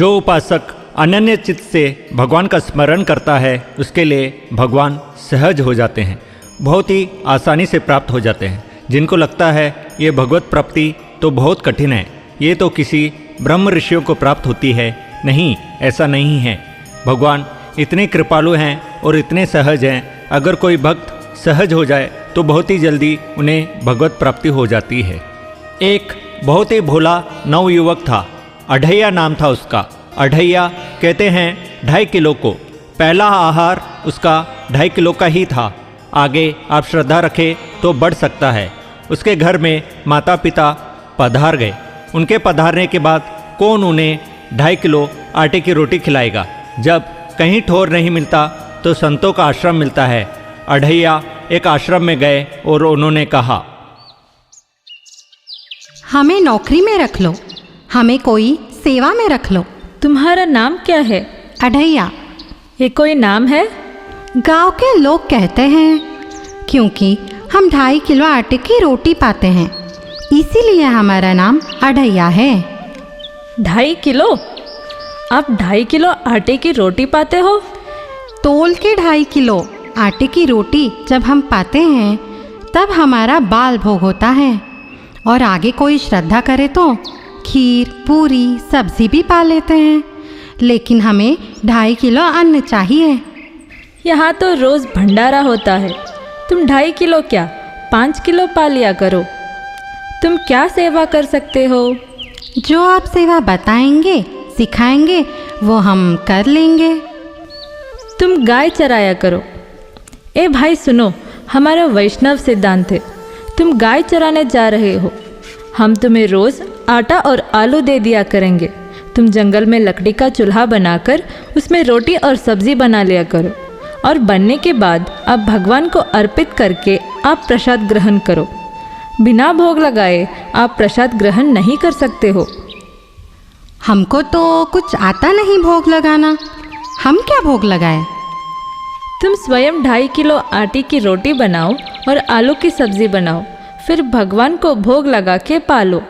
जो उपासक अनन्य चित्त से भगवान का स्मरण करता है उसके लिए भगवान सहज हो जाते हैं, बहुत ही आसानी से प्राप्त हो जाते हैं। जिनको लगता है ये भगवत प्राप्ति तो बहुत कठिन है, ये तो किसी ब्रह्म ऋषियों को प्राप्त होती है, नहीं, ऐसा नहीं है। भगवान इतने कृपालु हैं और इतने सहज हैं, अगर कोई भक्त सहज हो जाए तो बहुत ही जल्दी उन्हें भगवत प्राप्ति हो जाती है। एक बहुत ही भोला नवयुवक था, अढ़ैया नाम था उसका। अढ़ैया कहते हैं 2.5 किलो को। पहला आहार उसका 2.5 किलो का ही था, आगे आप श्रद्धा रखें तो बढ़ सकता है। उसके घर में माता पिता पधार गए। उनके पधारने के बाद कौन उन्हें 2.5 किलो आटे की रोटी खिलाएगा। जब कहीं ठोर नहीं मिलता तो संतों का आश्रम मिलता है। अढ़ैया एक आश्रम में गए और उन्होंने कहा, हमें नौकरी में रख लो, हमें कोई सेवा में रख लो। तुम्हारा नाम क्या है? अढ़ैया। ये कोई नाम है? गांव के लोग कहते हैं, क्योंकि हम 2.5 किलो आटे की रोटी पाते हैं, इसीलिए हमारा नाम अढ़ैया है। 2.5 किलो? आप 2.5 किलो आटे की रोटी पाते हो? तोल के 2.5 किलो आटे की रोटी जब हम पाते हैं तब हमारा बाल भोग होता है, और आगे कोई श्रद्धा करे तो खीर पूरी सब्जी भी पा लेते हैं, लेकिन हमें 2.5 किलो अन्न चाहिए। यहाँ तो रोज़ भंडारा होता है, तुम 2.5 किलो क्या 5 किलो पा लिया करो। तुम क्या सेवा कर सकते हो? जो आप सेवा बताएंगे सिखाएंगे वो हम कर लेंगे। तुम गाय चराया करो। ए भाई सुनो, हमारा वैष्णव सिद्धांत है, तुम गाय चराने जा रहे हो, हम तुम्हें रोज़ आटा और आलू दे दिया करेंगे। तुम जंगल में लकड़ी का चूल्हा बनाकर उसमें रोटी और सब्जी बना लिया करो, और बनने के बाद आप भगवान को अर्पित करके आप प्रसाद ग्रहण करो। बिना भोग लगाए आप प्रसाद ग्रहण नहीं कर सकते हो। हमको तो कुछ आता नहीं भोग लगाना, हम क्या भोग लगाए? तुम स्वयं 2.5 किलो आटे की रोटी बनाओ और आलू की सब्जी बनाओ, फिर भगवान को भोग लगा के पालो।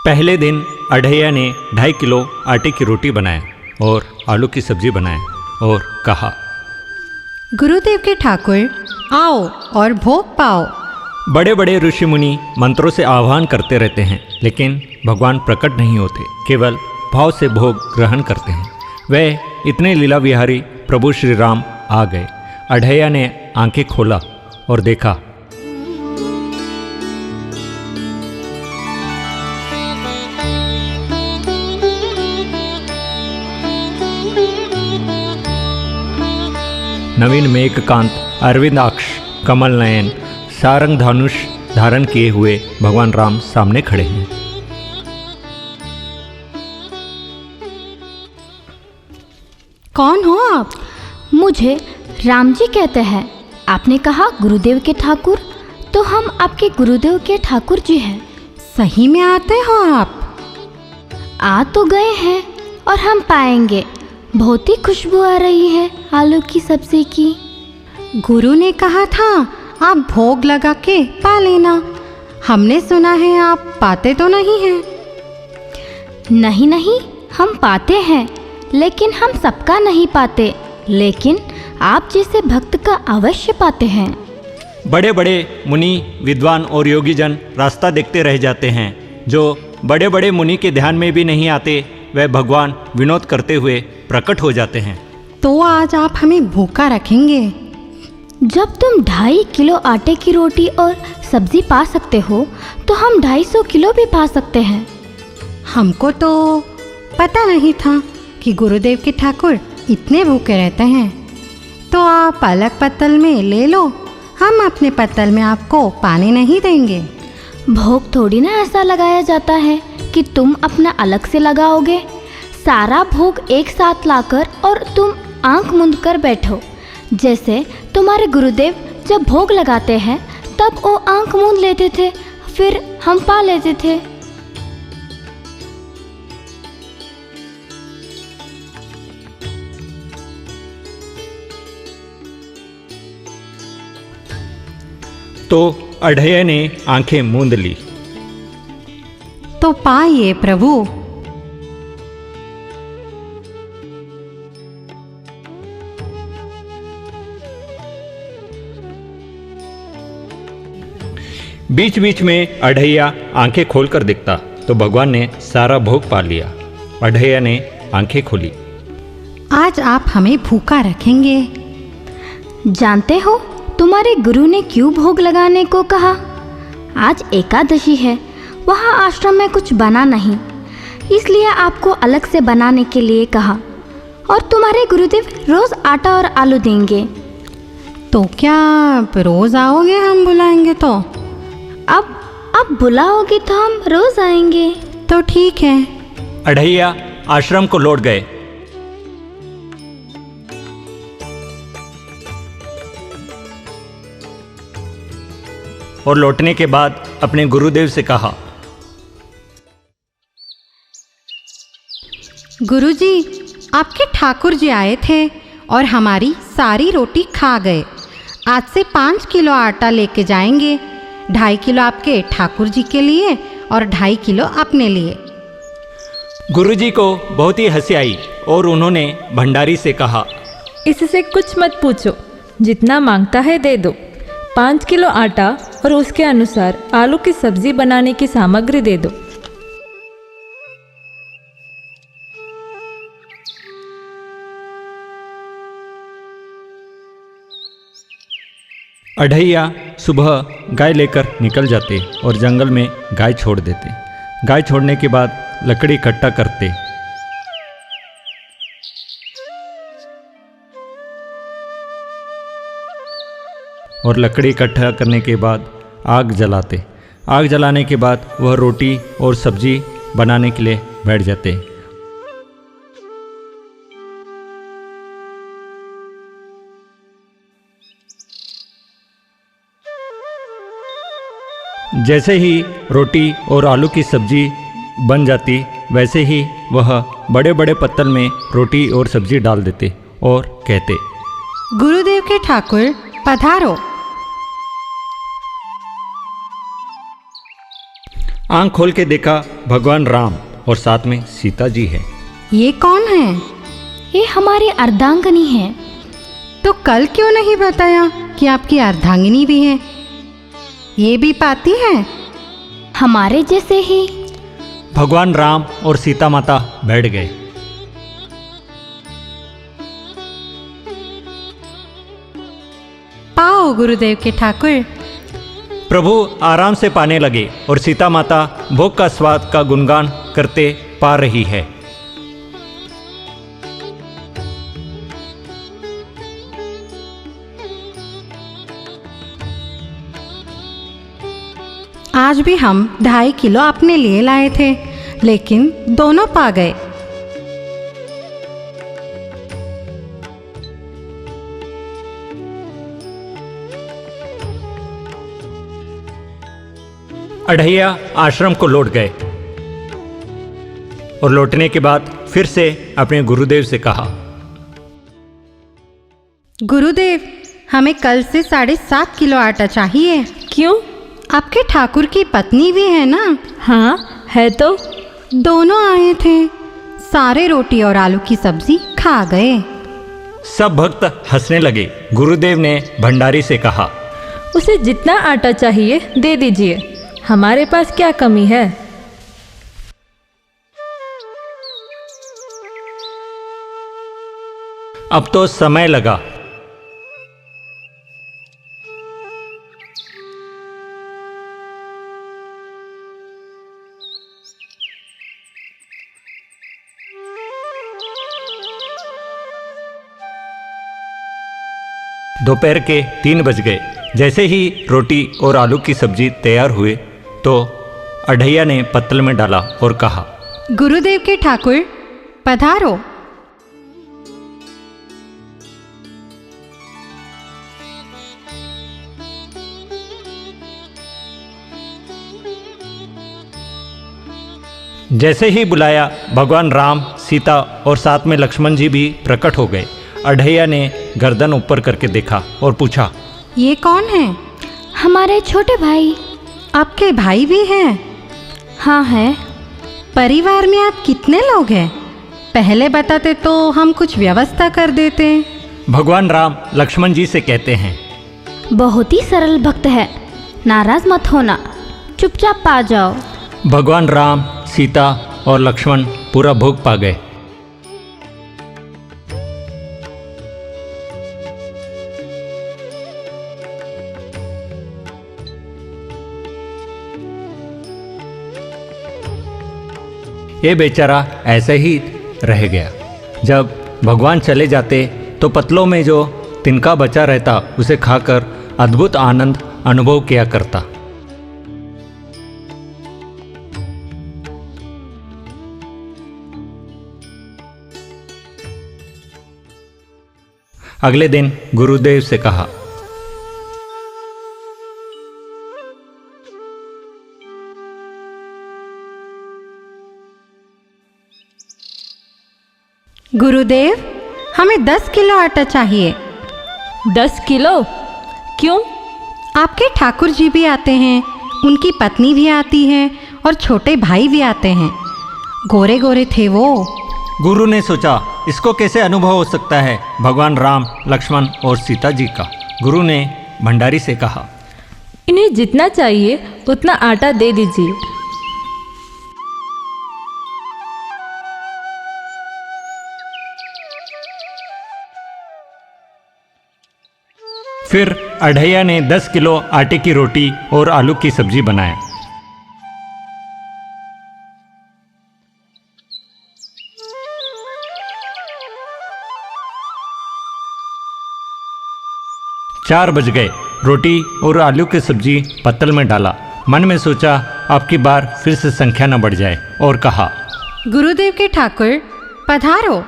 पहले दिन अढ़ैया ने 2.5 किलो आटे की रोटी बनाया और आलू की सब्जी बनाया और कहा, गुरुदेव के ठाकुर आओ और भोग पाओ। बड़े बड़े ऋषि मुनि मंत्रों से आह्वान करते रहते हैं, लेकिन भगवान प्रकट नहीं होते, केवल भाव से भोग ग्रहण करते हैं। वह इतने लीला विहारी प्रभु श्री राम आ गए। अढ़ैया ने आंखें खोला और देखा, नवीन मेघकांत अरविंदाक्ष कमल नयन सारंग धनुष धारण किए हुए भगवान राम सामने खड़े हैं। कौन हो आप? मुझे राम जी कहते हैं। आपने कहा गुरुदेव के ठाकुर, तो हम आपके गुरुदेव के ठाकुर जी हैं। सही में आते हो आप? आ तो गए हैं और हम पाएंगे। बहुत ही खुशबू आ रही है आलू की सब्जी की। गुरु ने कहा था आप भोग लगा के पा लेना। हमने सुना है आप पाते तो नहीं हैं। नहीं नहीं, हम पाते हैं, लेकिन हम सबका नहीं पाते, लेकिन आप जैसे भक्त का अवश्य पाते हैं। बड़े बड़े मुनि विद्वान और योगीजन रास्ता देखते रह जाते हैं। जो बड़े बड़े मुनि के ध्यान में भी नहीं आते, वह भगवान विनोद करते हुए प्रकट हो जाते हैं। तो आज आप हमें भूखा रखेंगे? जब तुम 2.5 किलो आटे की रोटी और सब्जी पा सकते हो, तो हम 250 किलो भी पा सकते हैं। हमको तो पता नहीं था कि गुरुदेव के ठाकुर इतने भूखे रहते हैं। तो आप अलग पत्तल में ले लो, हम अपने पत्तल में आपको पानी नहीं देंगे। भोग थोड़ी ना ऐसा लगाया जाता है कि तुम अपना अलग से लगाओगे। सारा भोग एक साथ लाकर और तुम आंख मूंद कर बैठो। जैसे तुम्हारे गुरुदेव जब भोग लगाते हैं तब वो आंख मूंद लेते थे, फिर हम पा लेते थे। तो अढ़ैया ने आंखें मूंद ली। तो पाइए प्रभु। बीच बीच में अढ़ैया आंखें खोलकर दिखता तो भगवान ने सारा भोग पा लिया। अढ़ैया ने आंखें खोली। आज आप हमें भूखा रखेंगे। जानते हो तुम्हारे गुरु ने क्यों भोग लगाने को कहा? आज एकादशी है, वहाँ आश्रम में कुछ बना नहीं, इसलिए आपको अलग से बनाने के लिए कहा। और तुम्हारे गुरुदेव रोज आटा और आलू देंगे। तो क्या रोज आओगे? हम बुलाएंगे तो? अब बुलाओगे तो हम रोज आएंगे। तो ठीक है। अढ़ैया आश्रम को लौट गए। और लौटने के बाद अपने गुरुदेव से कहा, गुरुजी, आपके ठाकुर जी आए थे और हमारी सारी रोटी खा गए। आज से 5 किलो आटा लेके जाएंगे। 2.5 किलो आपके ठाकुर जी के लिए और 2.5 किलो अपने लिए। गुरुजी को बहुत ही हंसी आई और उन्होंने भंडारी से कहा, इससे कुछ मत पूछो, जितना मांगता है दे दो। 5 किलो आटा और उसके अनुसार आलू की सब्जी बनाने की सामग्री दे दो। अढ़ैया सुबह गाय लेकर निकल जाते और जंगल में गाय छोड़ देते। गाय छोड़ने के बाद लकड़ी इकट्ठा करते। और लकड़ी इकट्ठा करने के बाद आग जलाते। आग जलाने के बाद वह रोटी और सब्जी बनाने के लिए बैठ जाते। जैसे ही रोटी और आलू की सब्जी बन जाती, वैसे ही वह बड़े बड़े पत्तल में रोटी और सब्जी डाल देते और कहते, गुरुदेव के ठाकुर पधारो। आंख खोल के देखा भगवान राम और साथ में सीता जी है। ये कौन है? ये हमारी अर्धांगिनी है। तो कल क्यों नहीं बताया कि आपकी अर्धांगिनी भी है? ये भी पाती है? हमारे जैसे ही। भगवान राम और सीता माता बैठ गए। पाओ गुरुदेव के ठाकुर। प्रभु आराम से पाने लगे और सीता माता भोग का स्वाद का गुणगान करते पा रही है। आज भी हम 2.5 किलो अपने लिए लाए थे, लेकिन दोनों पा गए। अढ़ैया आश्रम को लौट गए और लौटने के बाद फिर से अपने गुरुदेव से कहा, गुरुदेव, हमें कल से 7.5 किलो आटा चाहिए। क्यों? आपके ठाकुर की पत्नी भी है ना? हाँ है तो। दोनों आए थे, सारे रोटी और आलू की सब्जी खा गए। सब भक्त हंसने लगे। गुरुदेव ने भंडारी से कहा, उसे जितना आटा चाहिए दे दीजिए, हमारे पास क्या कमी है। अब तो समय लगा। दोपहर के 3 बज गए। जैसे ही रोटी और आलू की सब्जी तैयार हुए तो अढ़ैया ने पत्तल में डाला और कहा, गुरुदेव के ठाकुर पधारो। जैसे ही बुलाया भगवान राम, सीता और साथ में लक्ष्मण जी भी प्रकट हो गए। अढ़ैया ने गर्दन ऊपर करके देखा और पूछा, ये कौन है? हमारे छोटे भाई। आपके भाई भी हैं? हाँ है। परिवार में आप कितने लोग हैं? पहले बताते तो हम कुछ व्यवस्था कर देते। भगवान राम लक्ष्मण जी से कहते हैं, बहुत ही सरल भक्त है, नाराज मत होना, चुपचाप आ जाओ। भगवान राम, सीता और लक्ष्मण पूरा भोग पा गए। ये बेचारा ऐसे ही रह गया। जब भगवान चले जाते तो पतलों में जो तिनका बचा रहता उसे खाकर अद्भुत आनंद अनुभव किया करता। अगले दिन गुरुदेव से कहा, गुरुदेव, हमें 10 किलो आटा चाहिए। 10 किलो? क्यों? आपके ठाकुर जी भी आते हैं, उनकी पत्नी भी आती है और छोटे भाई भी आते हैं। गोरे गोरे थे वो। गुरु ने सोचा, इसको कैसे अनुभव हो सकता है भगवान राम, लक्ष्मण और सीता जी का। गुरु ने भंडारी से कहा, इन्हें जितना चाहिए उतना आटा दे दीजिए। फिर अढ़ैया ने 10 किलो आटे की रोटी और आलू की सब्जी बनाया। चार बज गए। रोटी और आलू की सब्जी पत्तल में डाला। मन में सोचा, अब की बार फिर से संख्या न बढ़ जाए, और कहा, गुरुदेव के ठाकुर पधारो।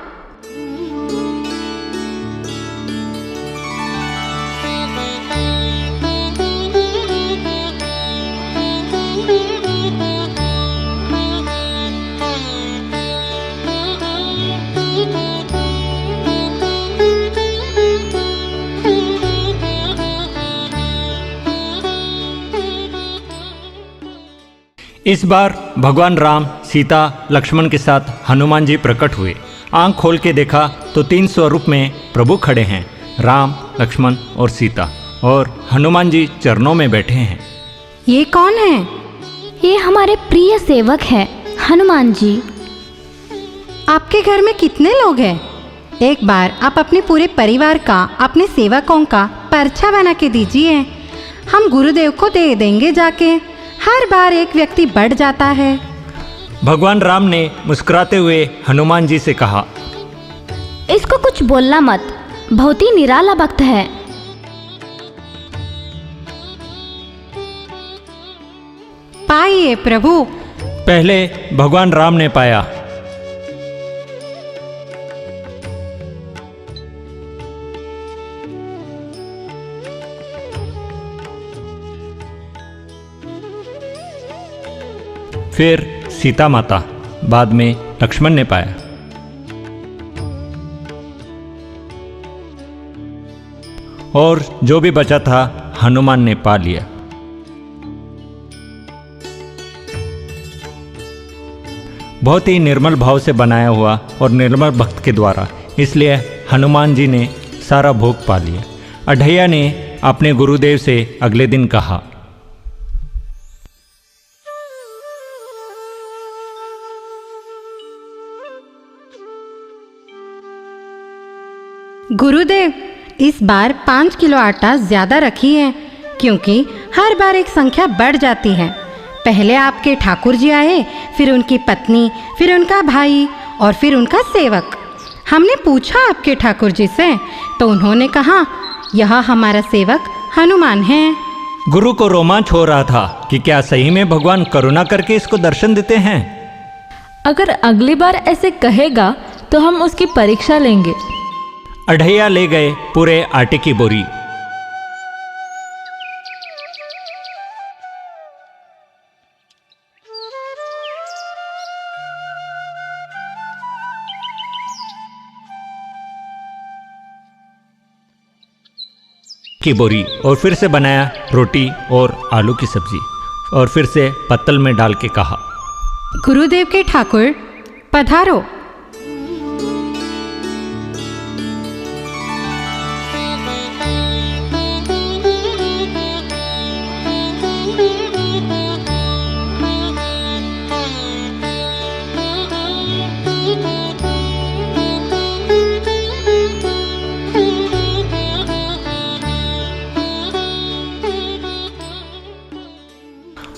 इस बार भगवान राम, सीता, लक्ष्मण के साथ हनुमान जी प्रकट हुए। आंख खोल के देखा तो 3 स्वरूप में प्रभु खड़े हैं, राम, लक्ष्मण और सीता, और हनुमान जी चरणों में बैठे हैं। ये कौन है? ये हमारे प्रिय सेवक है, हनुमान जी। आपके घर में कितने लोग हैं? एक बार आप अपने पूरे परिवार का, अपने सेवकों का पर्चा बना के दीजिए, हम गुरुदेव को दे देंगे जाके। हर बार एक व्यक्ति बढ़ जाता है। भगवान राम ने मुस्कुराते हुए हनुमान जी से कहा, इसको कुछ बोलना मत, बहुत ही निराला भक्त है। पाइए प्रभु। पहले भगवान राम ने पाया। फिर सीता माता, बाद में लक्ष्मण ने पाया। और जो भी बचा था हनुमान ने पा लिया। बहुत ही निर्मल भाव से बनाया हुआ और निर्मल भक्त के द्वारा, इसलिए हनुमान जी ने सारा भोग पा लिया। अढ़ैया ने अपने गुरुदेव से अगले दिन कहा, गुरुदेव, इस बार 5 किलो आटा ज्यादा रखी है, क्योंकि हर बार एक संख्या बढ़ जाती है। पहले आपके ठाकुर जी आए, फिर उनकी पत्नी, फिर उनका भाई और फिर उनका सेवक। हमने पूछा आपके ठाकुर जी से, तो उन्होंने कहा, यह हमारा सेवक हनुमान है। गुरु को रोमांच हो रहा था कि क्या सही में भगवान करुणा करके इसको दर्शन देते हैं। अगर अगली बार ऐसे कहेगा तो हम उसकी परीक्षा लेंगे। अढ़ैया ले गए पूरे आटे की बोरी। की बोरी और फिर से बनाया रोटी और आलू की सब्जी और फिर से पत्तल में डाल के कहा, गुरुदेव के ठाकुर पधारो।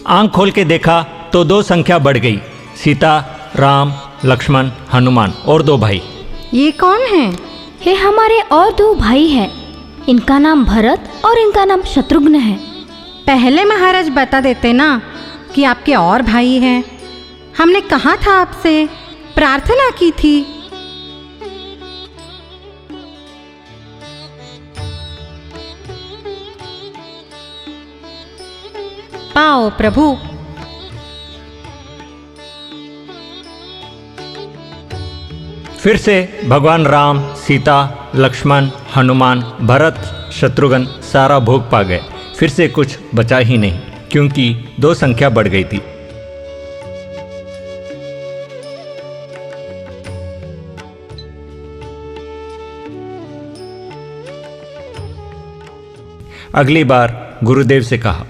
आंख खोल के देखा तो 2 संख्या बढ़ गई, सीता, राम, लक्ष्मण, हनुमान और 2 भाई। ये कौन है? ये हमारे और 2 भाई हैं। इनका नाम भरत और इनका नाम शत्रुघ्न है। पहले महाराज बता देते ना कि आपके और भाई हैं। हमने कहा था आपसे, प्रार्थना की थी। पाओ प्रभु। फिर से भगवान राम, सीता, लक्ष्मण, हनुमान, भरत, शत्रुघ्न सारा भोग पा गए। फिर से कुछ बचा ही नहीं, क्योंकि 2 संख्या बढ़ गई थी। अगली बार गुरुदेव से कहा,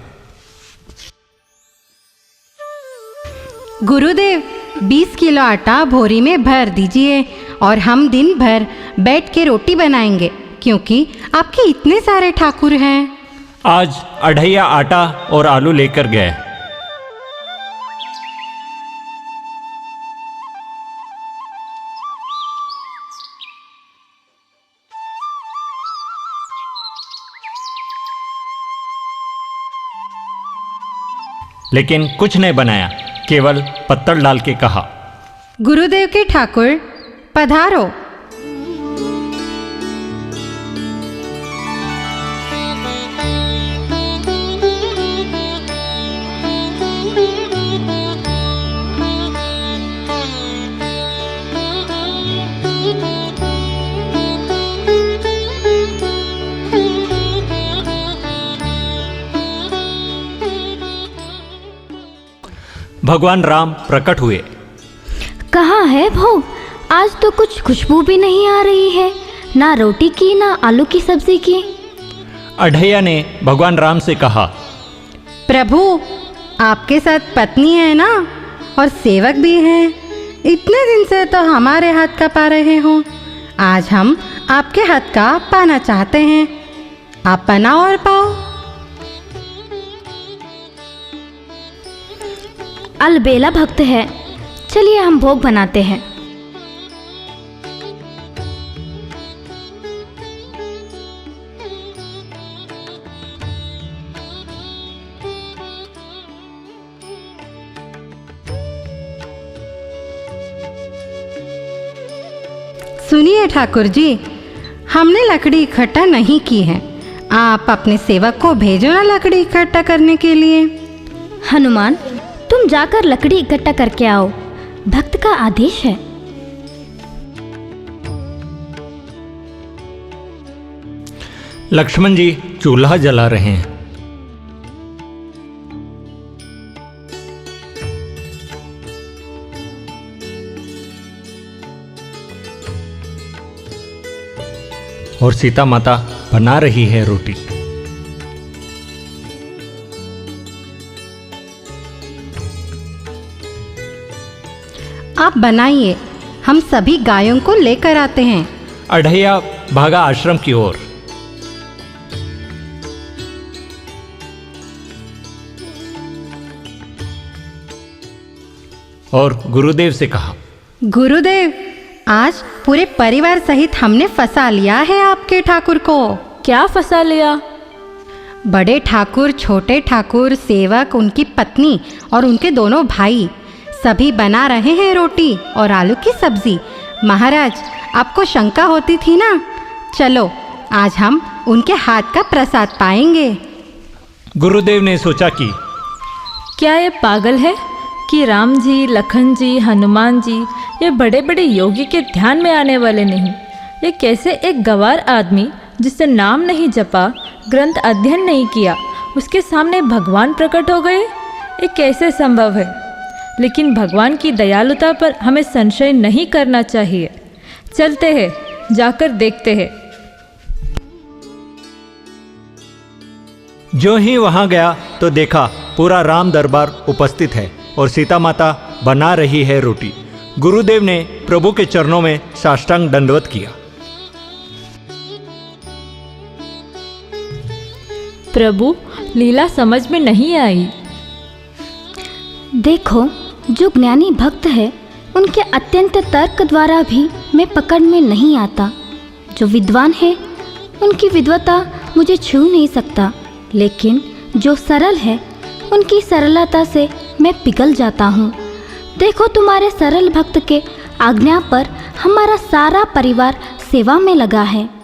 गुरुदेव 20 किलो आटा भोरी में भर दीजिए और हम दिन भर बैठ के रोटी बनाएंगे, क्योंकि आपके इतने सारे ठाकुर हैं। आज अढ़ैया आटा और आलू लेकर गए। लेकिन कुछ नहीं बनाया, केवल पत्तल डाल के कहा, गुरुदेव के ठाकुर पधारो। भगवान राम प्रकट हुए। कहाँ है भोग? आज तो कुछ खुशबू भी नहीं आ रही है, ना रोटी की ना आलू की सब्जी की। अढ़ैया ने भगवान राम से कहा, प्रभु आपके साथ पत्नी है ना, और सेवक भी हैं। इतने दिन से तो हमारे हाथ का पा रहे हो, आज हम आपके हाथ का पाना चाहते हैं। आप बनाओ और पाओ। अलबेला भक्त है, चलिए हम भोग बनाते हैं। सुनिए ठाकुर जी, हमने लकड़ी इकट्ठा नहीं की है। आप अपने सेवक को भेजो ना लकड़ी इकट्ठा करने के लिए। हनुमान, तुम जाकर लकड़ी इकट्ठा करके आओ, भक्त का आदेश है। लक्ष्मण जी चूल्हा जला रहे हैं। और सीता माता बना रही है रोटी। आप बनाइए, हम सभी गायों को लेकर आते हैं। अढ़ैया भागा आश्रम की ओर। और गुरुदेव से कहा, गुरुदेव आज पूरे परिवार सहित हमने फंसा लिया है आपके ठाकुर को। क्या फंसा लिया? बड़े ठाकुर, छोटे ठाकुर, सेवक, उनकी पत्नी और उनके दोनों भाई सभी बना रहे हैं रोटी और आलू की सब्जी। महाराज, आपको शंका होती थी ना, चलो आज हम उनके हाथ का प्रसाद पाएंगे। गुरुदेव ने सोचा कि क्या ये पागल है कि राम जी, लखन जी, हनुमान जी ये बड़े बड़े योगी के ध्यान में आने वाले नहीं। ये कैसे एक गंवार आदमी जिससे नाम नहीं जपा, ग्रंथ अध्ययन नहीं किया, उसके सामने भगवान प्रकट हो गए? ये कैसे संभव है? लेकिन भगवान की दयालुता पर हमें संशय नहीं करना चाहिए। चलते हैं, जाकर देखते हैं। जो ही वहां गया तो देखा पूरा राम दरबार उपस्थित है और सीता माता बना रही है रोटी। गुरुदेव ने प्रभु के चरणों में साष्टांग दंडवत किया। प्रभु, लीला समझ में नहीं आई। देखो, जो ज्ञानी भक्त है उनके अत्यंत तर्क द्वारा भी मैं पकड़ में नहीं आता। जो विद्वान है उनकी विद्वता मुझे छू नहीं सकता, लेकिन जो सरल है उनकी सरलता से मैं पिघल जाता हूँ। देखो, तुम्हारे सरल भक्त के आज्ञा पर हमारा सारा परिवार सेवा में लगा है।